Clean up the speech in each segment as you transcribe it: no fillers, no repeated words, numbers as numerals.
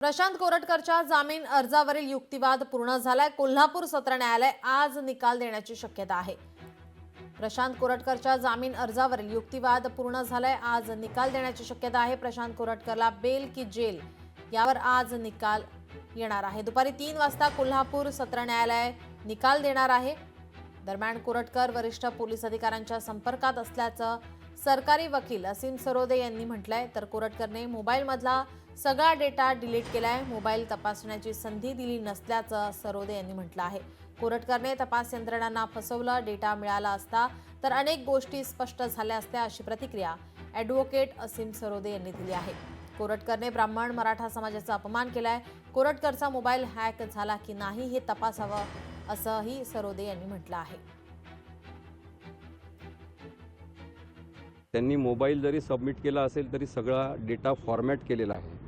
प्रशांत कोरटकरच्या जामीन अर्जावरील युक्तिवाद पूर्ण झालाय। कोल्हापूर सत्र न्यायालय आज निकाल देण्याची शक्यता आहे। प्रशांत कोरटकरच्या जामीन अर्जावरील युक्तिवाद पूर्ण झालाय, आज निकाल देण्याची शक्यता आहे। प्रशांत कोरटकरला बेल की जेल यावर आज निकाल येणार आहे। दुपारी 3 वाजता कोल्हापूर सत्र न्यायालय निकाल देणार आहे। दरम्यान कोरटकर वरिष्ठ पोलीस अधिकाऱ्यांच्या संपर्कात असल्याचं सरकारी वकील असीम सरोदे यांनी म्हटलंय। तर कोरटकरने मोबाईलमधला सगळा डेटा डिलीट केलाय, मोबाईल तपासण्याची संधी दिली नसल्याचं सरोदे यांनी म्हटलं आहे। कोरटकरने तपास यंत्रणांना फसवलं, डेटा मिळाला असता तर अनेक गोष्टी स्पष्ट झाल्या असत्या, अशी प्रतिक्रिया ॲडव्होकेट असीम सरोदे यांनी दिली आहे। कोरटकरने ब्राह्मण मराठा समाजाचा अपमान केलाय। कोरटकरचा मोबाईल हॅक झाला की नाही हे तपासावं, असंही सरोदे यांनी म्हटलं आहे। त्यांनी मोबाईल जरी सबमिट केला असेल तरी सगळा डेटा फॉर्मॅट केलेला आहे।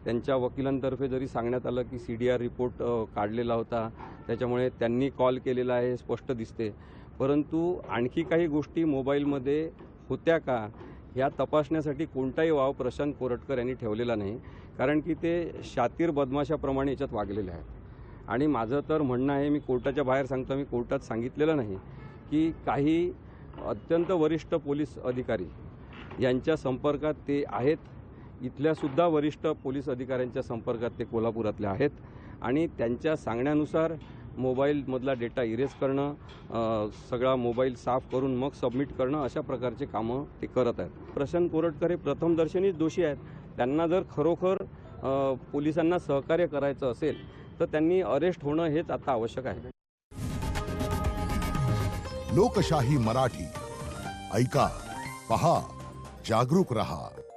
त्यांच्या वकिलांतर्फे जरी सांगण्यात आलं की CDR रिपोर्ट काढलेला होता, त्याच्यामुळे त्यांनी कॉल केलेला आहे स्पष्ट दिसते, परंतु आणखी काही गोष्टी मोबाईलमध्ये होत्या का या तपासण्यासाठी कोणताही वाव प्रशांत कोरटकर यांनी ठेवलेला नाही, कारण की ते शातीर बदमाशाप्रमाणे याच्यात वागलेले आहेत। आणि माझं तर म्हणणं आहे, मी कोर्टाच्या बाहेर सांगतो, मी कोर्टात सांगितलेलं नाही की काही अत्यंत वरिष्ठ पोलीस अधिकारी यांच्या संपर्कात ते आहेत, इथल्या सुद्धा वरिष्ठ पोलीस अधिकाऱ्यांच्या संपर्कात ते कोल्हापुरातले आहेत आणि त्यांच्या सांगण्यानुसार मोबाईलमधला डेटा इरेज करणं, सगळा मोबाईल साफ करून मग सबमिट करणं, अशा प्रकारचे कामं ते करत आहेत। प्रशांत कोरटकर हे प्रथमदर्शनीच दोषी आहेत। त्यांना जर खरोखर पोलिसांना सहकार्य करायचं असेल तर त्यांनी अरेस्ट होणं हेच आता आवश्यक आहे। लोकशाही मराठी ऐका, पहा, जागरूक रहा।